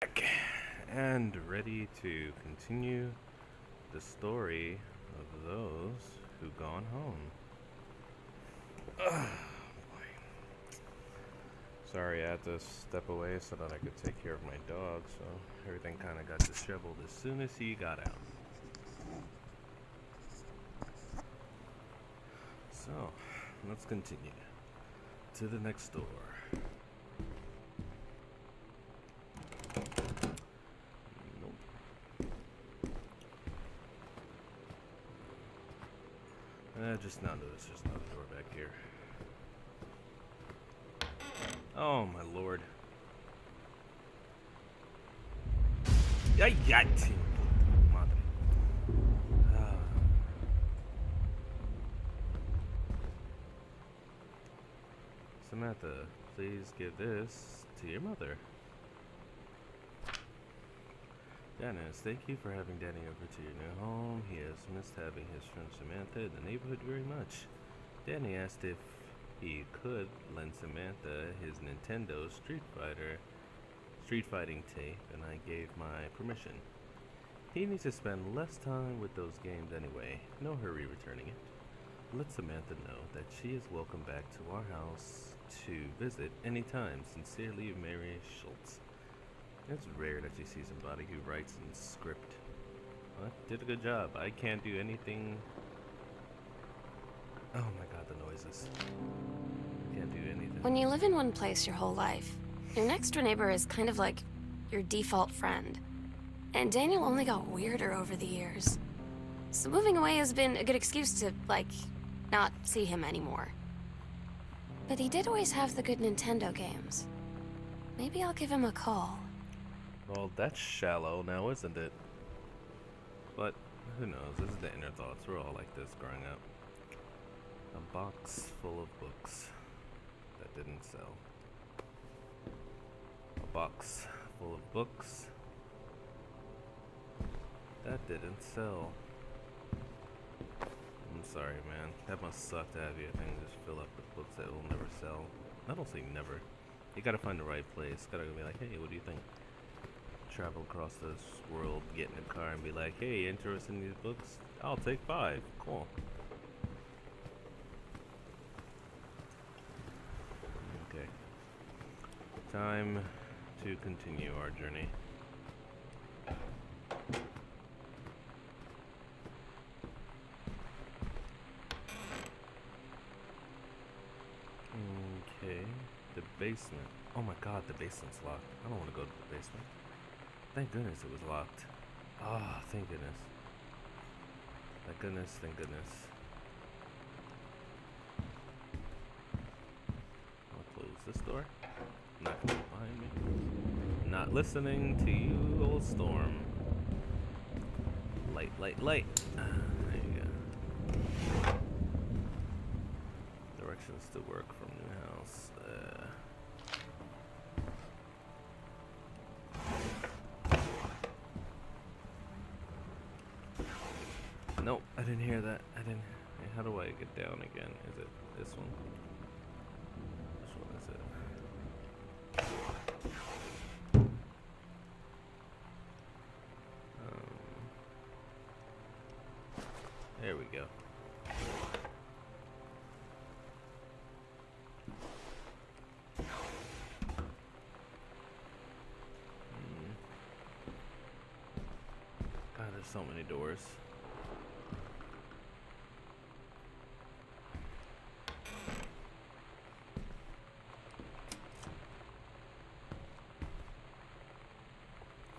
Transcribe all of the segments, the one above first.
Back and ready to continue the story of those who gone home. Ugh, boy. Sorry, I had to step away so that I could take care of my dog, so everything kind of got disheveled as soon as he got out. So, let's continue to the next door. Just now noticed there's another door back here. Oh my lord. Ay, madre. Samantha, please give this to your mother. Dennis, thank you for having Danny over to your new home. He has missed having his friend Samantha in the neighborhood very much. Danny asked if he could lend Samantha his Nintendo Street Fighting tape, and I gave my permission. He needs to spend less time with those games anyway. No hurry returning it. Let Samantha know that she is welcome back to our house to visit anytime. Sincerely, Mary Schultz. It's rare that you see somebody who writes in script. Well, did a good job. I can't do anything. Oh my god, the noises. Can't do anything. When you live in one place your whole life, your next door neighbor is kind of like your default friend. And Daniel only got weirder over the years. So moving away has been a good excuse to, like, not see him anymore. But he did always have the good Nintendo games. Maybe I'll give him a call. Well, that's shallow now, isn't it? But, who knows? This is the inner thoughts. We're all like this growing up. A box full of books that didn't sell. A box full of books that didn't sell. I'm sorry, man. That must suck to have your thing just fill up with books that will never sell. I don't say never. You gotta find the right place. Gotta be like, hey, what do you think? Travel across this world, get in a car and be like, hey, interested in these books? I'll take 5. Cool. Okay. Time to continue our journey. Okay. The basement. Oh my god, the basement's locked. I don't want to go to the basement. Thank goodness it was locked. Ah, thank goodness. Thank goodness, thank goodness. I'll close this door. Not gonna be behind me. Not listening to you, old storm. Light, light, light. There you go. Directions to work from new house. Nope, I didn't hear that. I didn't. Hey, how do I get down again? Is it this one? Which one is it? There we go. God, there's so many doors.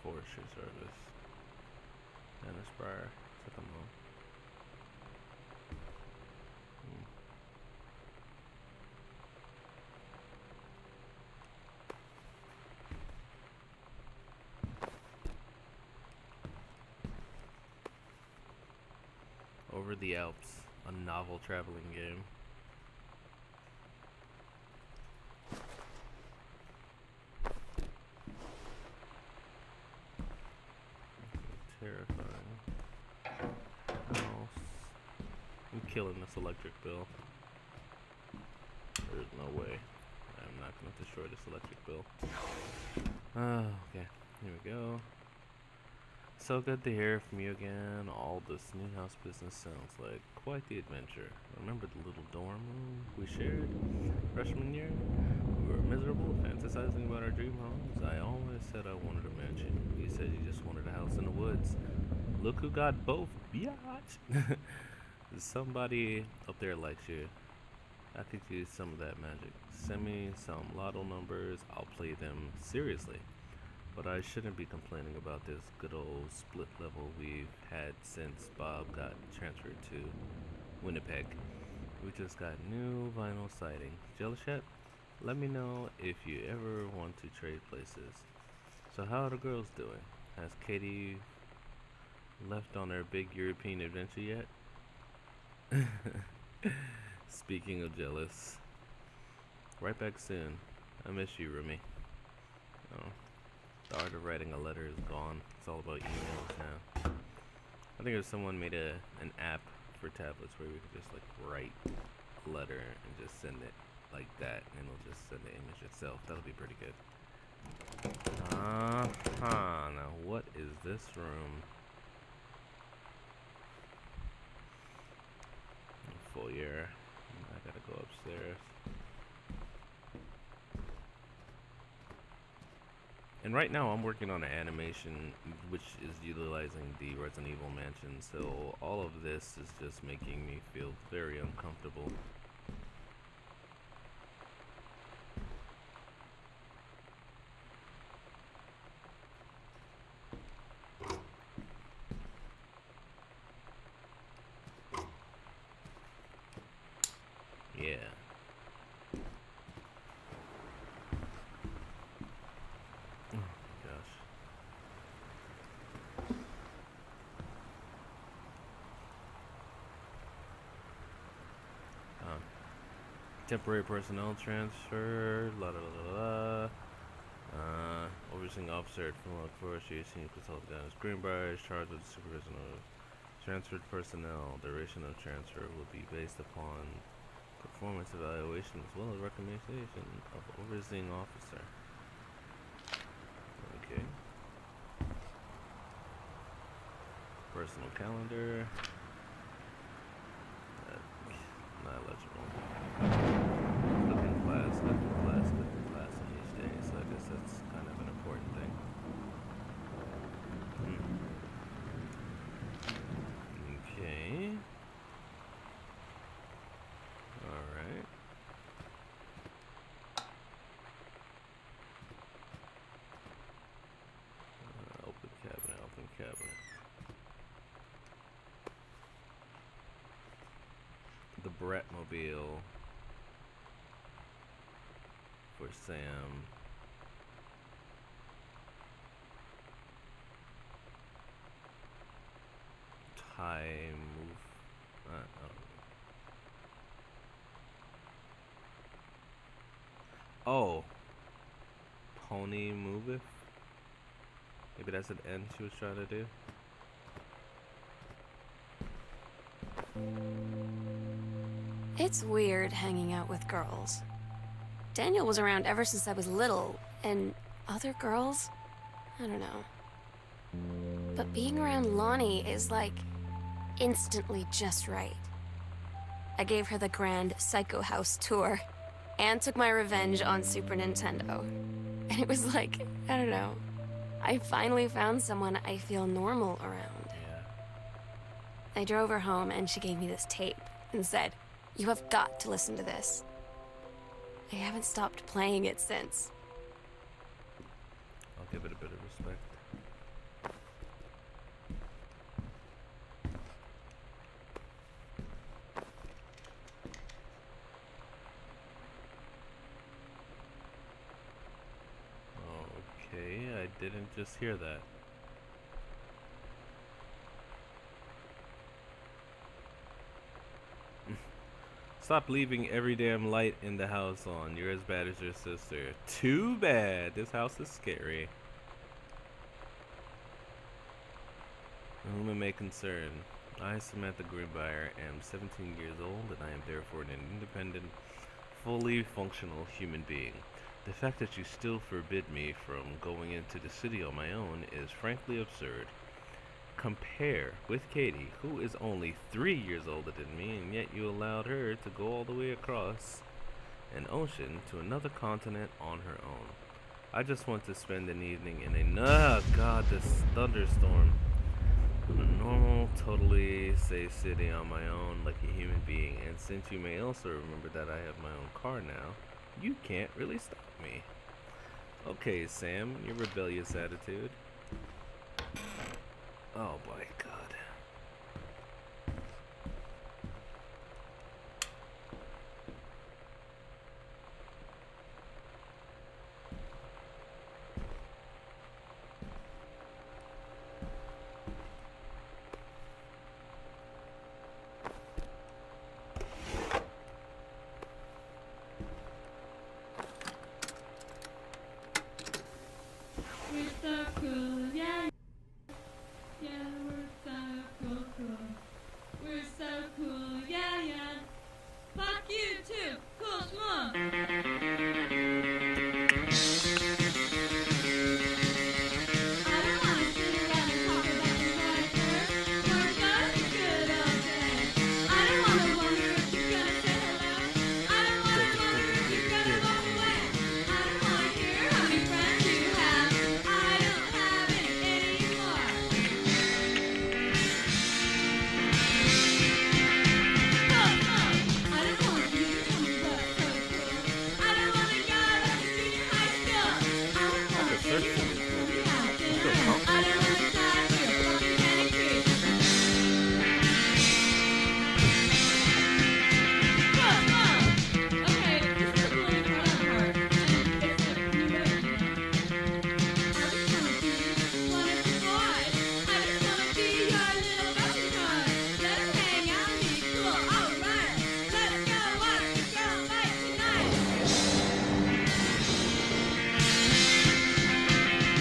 Forestry Service. Dennis Breyer. Sycamore. Over the Alps, a novel traveling game. Terrifying. House. I'm killing this electric bill. There's no way. I'm not going to destroy this electric bill. Okay. Here we go. So good to hear from you again. All this new house business sounds like quite the adventure. Remember the little dorm room we shared freshman year? We were miserable, fantasizing about our dream homes. I always said I wanted a mansion. You said you just wanted a house in the woods. Look who got both, biatch! Somebody up there likes you. I could use some of that magic. Send me some lotto numbers. I'll play them seriously. But I shouldn't be complaining about this good old split level we've had since Bob got transferred to Winnipeg. We just got new vinyl siding. Jealous yet? Let me know if you ever want to trade places. So how are the girls doing? Has Katie left on her big European adventure yet? Speaking of jealous, right back soon. I miss you, Rumi. Oh. The art of writing a letter is gone. It's all about emails now. I think if someone made an app for tablets where we could just like write a letter and just send it like that, and it'll just send the image itself. That'll be pretty good. Now what is this room? Full year. I gotta go upstairs. And right now I'm working on an animation which is utilizing the Resident Evil mansion, so all of this is just making me feel very uncomfortable. Yeah. Temporary personnel transfer, la la la la. Overseeing officer at Finland Forest, senior consultant Dennis Greenbrier is charged with the supervision of transferred personnel. Duration of transfer will be based upon performance evaluation as well as recommendation of overseeing officer. Okay. Personal calendar. Not legible. Cooking class on each day, so I guess that's kind of an important thing. Okay. Alright. Open cabinet. The Bratmobile for Sam. Time move. Oh. Pony moveth? Maybe that's an N she was trying to do. It's weird hanging out with girls. Daniel was around ever since I was little, and other girls? I don't know. But being around Lonnie is like instantly just right. I gave her the grand Psycho House tour and took my revenge on Super Nintendo. And it was like, I don't know. I finally found someone I feel normal around. Yeah. I drove her home and she gave me this tape and said, "You have got to listen to this." I haven't stopped playing it since. I'll give it a bit of respect. Okay, I didn't just hear that. Stop leaving every damn light in the house on. You're as bad as your sister. Too bad. This house is scary. Whom it may concern. I, Samantha Greenbrier, am 17 years old, and I am therefore an independent, fully functional human being. The fact that you still forbid me from going into the city on my own is frankly absurd. Compare with Katie, who is only 3 years older than me, and yet you allowed her to go all the way across an ocean to another continent on her own. I just want to spend an evening in this thunderstorm. In a normal, totally safe city on my own like a human being, and since you may also remember that I have my own car now, you can't really stop me. Okay, Sam, your rebellious attitude. Oh my god. We're so cool, yeah, yeah, we're so cool, cool. We're so cool, yeah, yeah. Fuck you too, cool schmuck. I don't wanna sit around and talk about the weather. Work out a good old day. I don't wanna wonder if you're gonna say hello. I don't wanna wonder if you're gonna walk away. I don't wanna hear how many friends you have. I don't have any anymore. Cool schmuck. I don't want you to tell me what's so cool. I don't wanna go back to junior high school. I don't wanna hear you tell me when we have dinner. I don't wanna talk to a fucking candy creep. Cool schmuck. Okay, this is the really fun part, and it's the new version. I just wanna be one of the boys. I just wanna be your little best toy. Let's hang out and be cool, alright. Let's go watch the girl fight tonight. Cool schmuck.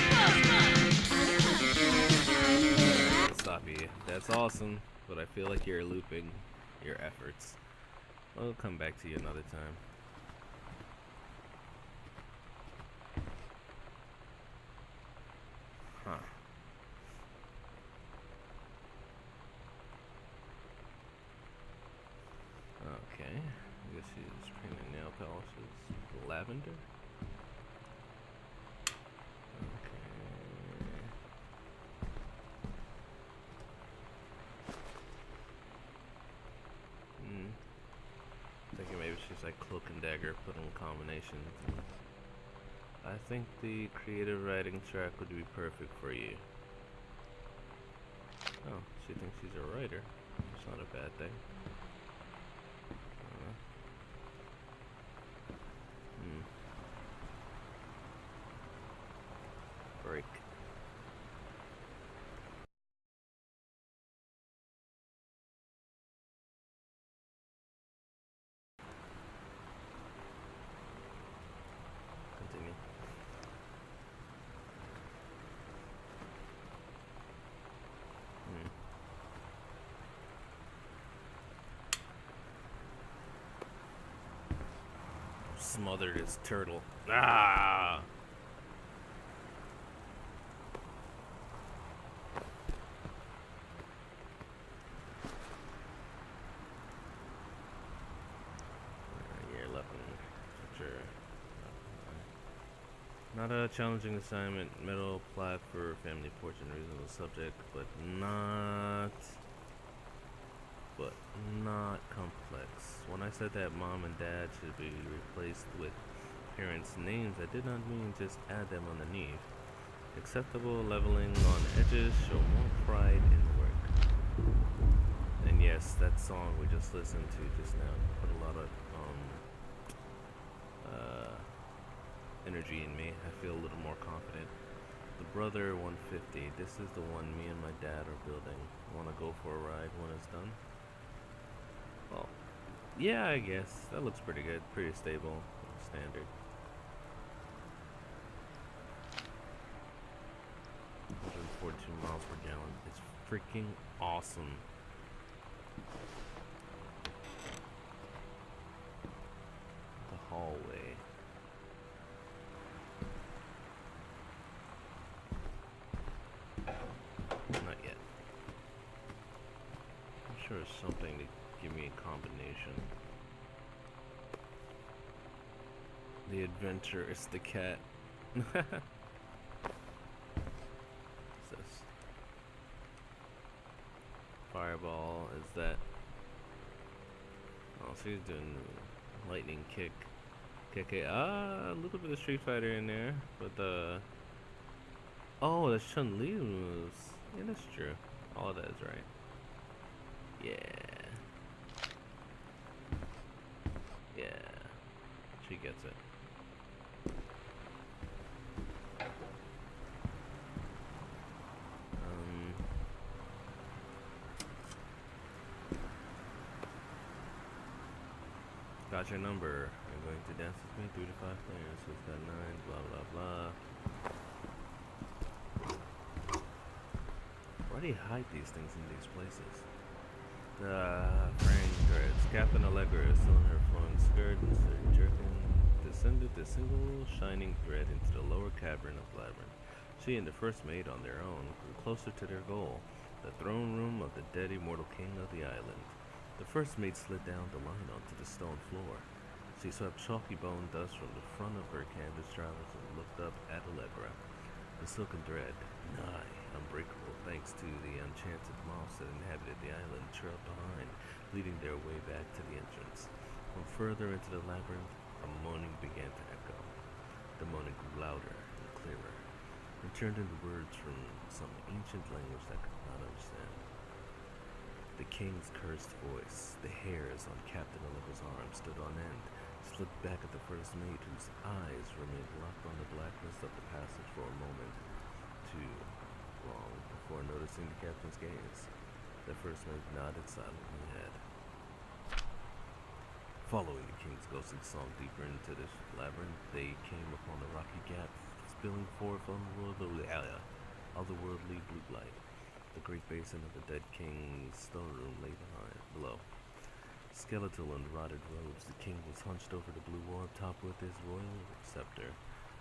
I don't wanna try to find a little ass. Stop you. That's awesome, but I feel like you're looping your efforts. I'll come back to you another time. Huh. Okay. I guess she's painting nail polishes. Lavender? Okay. Thinking maybe she's like cloak and dagger, put in combinations. I think the creative writing track would be perfect for you. Oh, she thinks she's a writer. It's not a bad thing. Break. Continue. Smothered his turtle. Ah! Year 11. Sure. Not a challenging assignment. Metal plat for family portrait, reasonable subject, but not complex. When I said that mom and dad should be replaced with parents' names, I did not mean just add them underneath. Acceptable leveling on edges, show more pride in the work. And yes, that song we just listened to just now put a lot of energy in me. I feel a little more confident. The Brother 150. This is the one me and my dad are building. Want to go for a ride when it's done? Well, yeah, I guess. That looks pretty good. Pretty stable. Standard. 142 miles per gallon. It's freaking awesome. The hallway. there's something to give me a combination. The adventure is the cat. What's this? Fireball is that. Oh, so he's doing lightning kick. A little bit of Street Fighter in there, but oh, that's Chun-Li moves. Yeah, that's true. All that is right. Yeah. Yeah. She gets it. Got your number. You're going to dance with me 3 to 5 players. Who's got 9? Blah blah blah. Why do you hide these things in these places? Fraying threads. Captain Allegra is still in her flowing skirt and Sir Jerkin descended the single shining thread into the lower cavern of Labyrinth. She and the first mate on their own grew closer to their goal, the throne room of the dead immortal king of the island. The first mate slid down the line onto the stone floor. She swept chalky bone dust from the front of her canvas trousers and looked up at Allegra. The silken thread, nigh unbreakable thanks to the enchanted moths that inhabited the island, trailed behind, leading their way back to the entrance. From further into the labyrinth, a moaning began to echo. The moaning grew louder and clearer, and turned into words from some ancient language that I could not understand. The king's cursed voice, the hairs on Captain Allegra's arm stood on end. She looked back at the first mate, whose eyes remained locked on the blackness of the passage for a moment, too long, before noticing the captain's gaze. The first mate nodded silently head. Following the king's ghostly song deeper into this labyrinth, they came upon a rocky gap, spilling forth otherworldly blue light. The great basin of the dead king's storeroom lay below. Skeletal in rotted robes, the king was hunched over the blue orb topped with his royal scepter.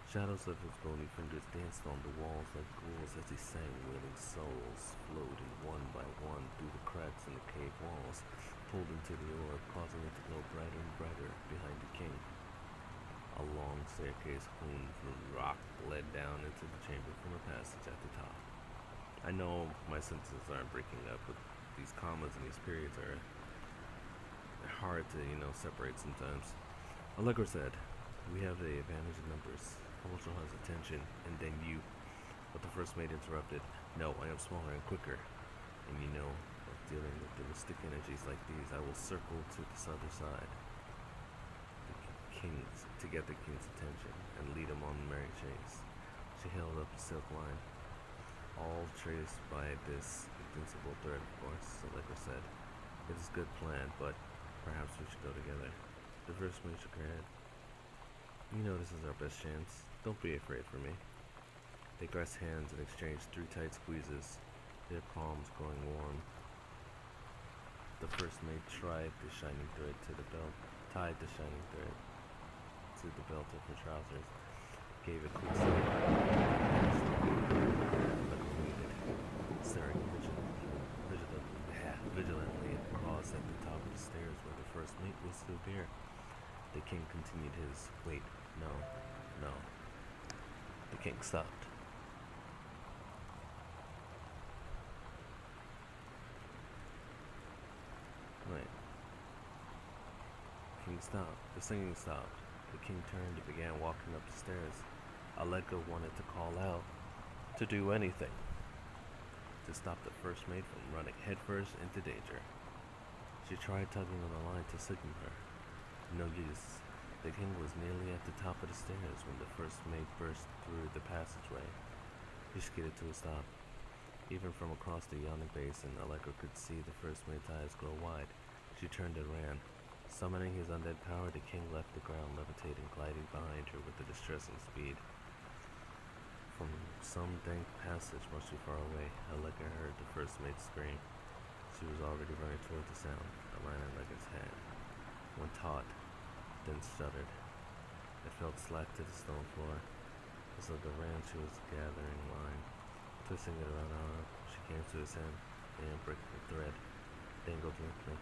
Shadows of his bony fingers danced on the walls like ghouls as he sang. Wailing souls floated one by one through the cracks in the cave walls, pulled into the orb, causing it to glow brighter and brighter behind the king. A long staircase hewn from rock led down into the chamber from a passage at the top. I know my sentences aren't breaking up, but these commas and these periods are hard to, separate sometimes. Allegra said, "We have the advantage of numbers. Hold your attention, and then you." But the first mate interrupted. "No, I am smaller and quicker. And of dealing with the mystic energies like these, I will circle to this other side. To get the king's attention and lead him on the merry chase." She held up a silk line. "All traced by this invincible thread, of course," Allegra said. "It is a good plan, but perhaps we should go together." The first mate shook her head. This is our best chance. Don't be afraid for me." They grasped hands and exchanged 3 tight squeezes, their palms growing warm. The first mate tied the shining thread to the belt of her trousers, gave a quick salute, but waited, staring vigilantly and paused at the top of the stairs where the first mate was still there. The king continued his, "Wait, no." The king stopped. Wait. King stopped. The singing stopped. The king turned and began walking up the stairs. Allegra wanted to call out, to do anything, to stop the first mate from running headfirst into danger. She tried tugging on the line to signal her. No use. The king was nearly at the top of the stairs when the first mate burst through the passageway. He skidded to a stop. Even from across the yawning basin, Allegra could see the first mate's eyes grow wide. She turned and ran. Summoning his undead power, the king left the ground, levitating, gliding behind her with a distressing speed. From some dank passage much too far away, Allegra heard the first mate scream. She was already running toward the sound, around Allegra's hand. One taut, then shuddered. It felt slack to the stone floor. As Allegra ran, she was gathering line. Twisting it around her arm, she came to his hand, the unbreakable thread. dangled limply,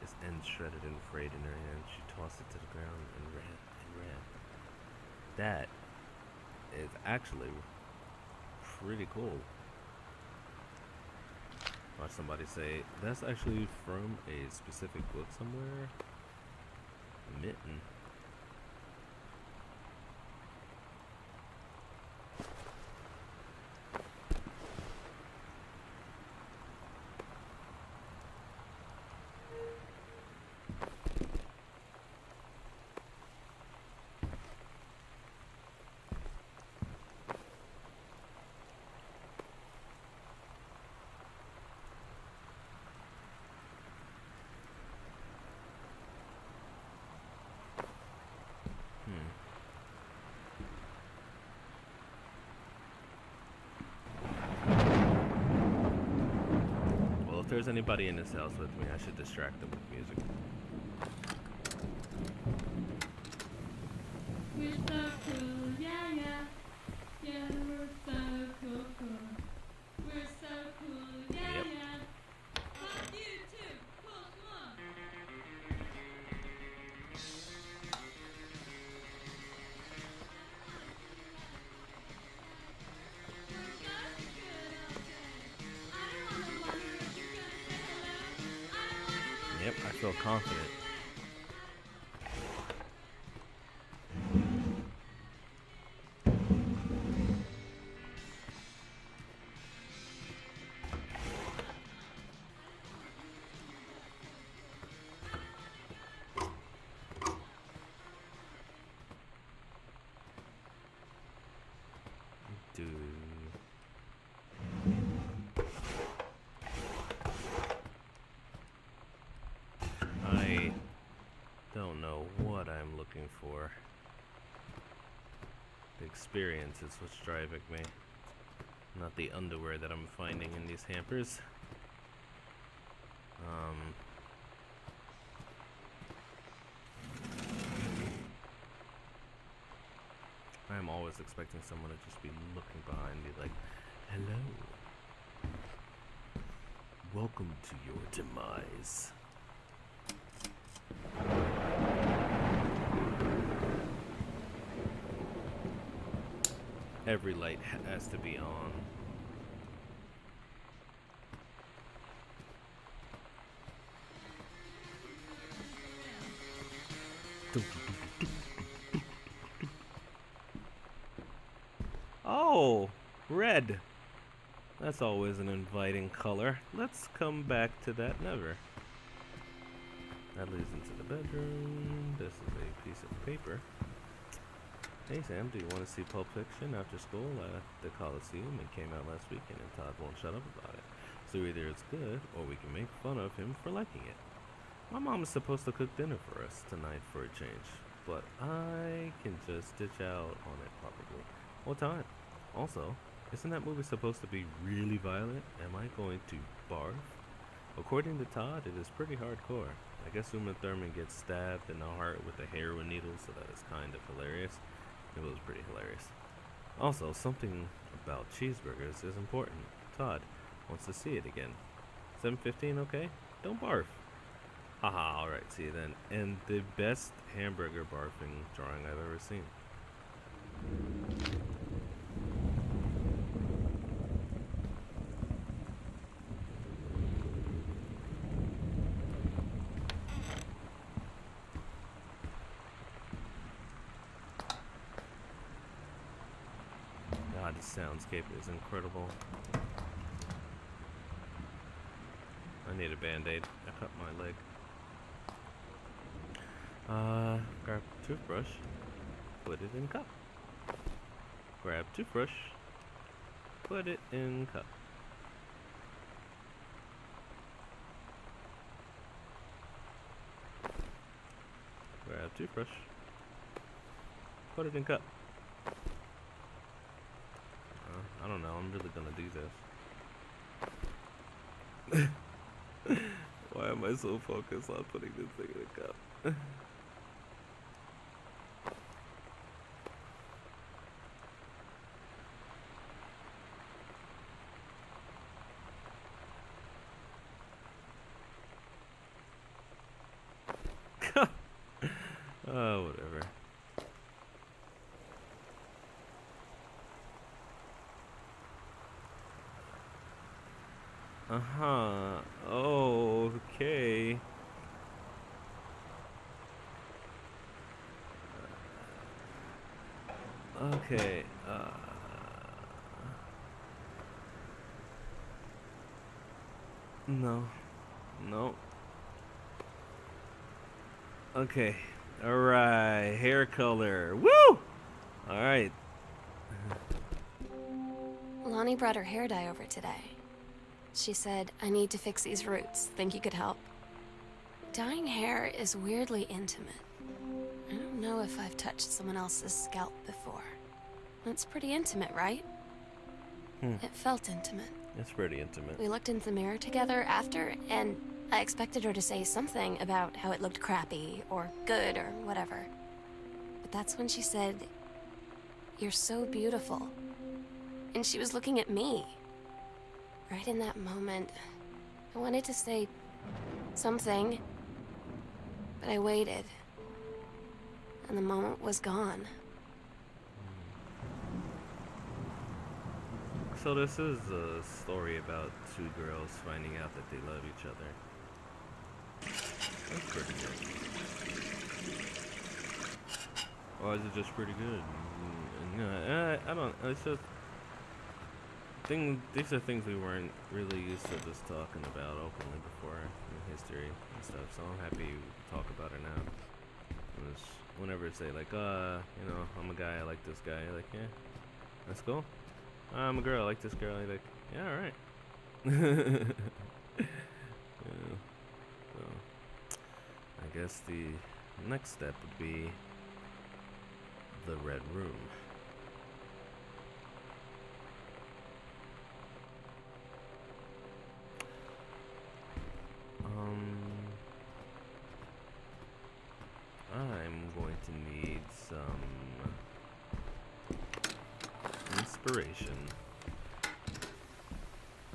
its end shredded and frayed in her hand. She tossed it to the ground and ran and ran. That is actually pretty cool. Watch somebody say, that's actually from a specific book somewhere. Mitten. Well, if there's anybody in this house with me, I should distract them with music. We're so cool, yeah, yeah. Yeah, we're so cool, cool. We're so cool, yeah, Yep. yeah. Fuck you too, cool schmuck. We're such a good old day. I don't wanna wonder if you're gonna say hello. I don't wanna wonder Yep, I if feel you're gonna confident. say away. Dude. I don't know what I'm looking for. The experience is what's driving me, not the underwear that I'm finding in these hampers. I'm always expecting someone to just be looking behind me like, hello. Welcome to your demise. Every light has to be on. Oh, red. That's always an inviting color. Let's come back to that never. That leads into the bedroom. This is a piece of paper. Hey Sam, do you want to see Pulp Fiction after school at the Coliseum? It came out last weekend and Todd won't shut up about it. So either it's good or we can make fun of him for liking it. My mom is supposed to cook dinner for us tonight for a change, but I can just ditch out on it probably. What time? Also, isn't that movie supposed to be really violent? Am I going to barf? According to Todd, it is pretty hardcore. I guess Uma Thurman gets stabbed in the heart with a heroin needle, so that is kind of hilarious. It was pretty hilarious. Also, something about cheeseburgers is important. Todd wants to see it again. 7:15, okay? Don't barf. Haha, alright, see you then. And the best hamburger barfing drawing I've ever seen. God, this soundscape is incredible. I need a band-aid. I cut my leg. Grab toothbrush. Put it in cup. Grab toothbrush. Put it in cup. Grab toothbrush. Put it in cup. I don't know. I'm really gonna do this. Why am I so focused on putting this thing in a cup? Oh, whatever. Uh-huh. Oh, okay. Okay. No. No. Okay. Alright. Hair color. Woo! Alright. Lonnie brought her hair dye over today. She said, I need to fix these roots. Think you could help? Dyeing hair is weirdly intimate. I don't know if I've touched someone else's scalp before. It's pretty intimate, right? It felt intimate. It's pretty intimate. We looked in the mirror together after, and I expected her to say something about how it looked crappy, or good, or whatever. But that's when she said, you're so beautiful. And she was looking at me. Right in that moment, I wanted to say something, but I waited. And the moment was gone. So this is a story about two girls finding out that they love each other. That's pretty good. Or is it just pretty good? No, I don't. It's just these are things we weren't really used to just talking about openly before in history and stuff. So I'm happy we talk about it now. Whenever it's say like, I'm a guy, I like this guy. You're like, yeah, that's cool. I'm a girl, I like this girl. You're like, yeah, all right. Yeah. So I guess the next step would be the Red Room. I'm going to need some inspiration.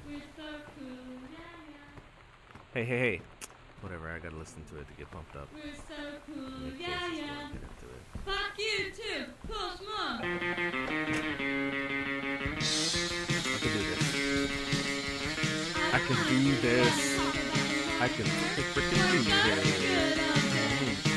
We're so cool, yeah, yeah. Hey. Whatever, I gotta listen to it to get pumped up. We're so cool, Make yeah, voices yeah. go, get into it. Fuck you too, push more. I can do this. I can freaking do this. Good all day.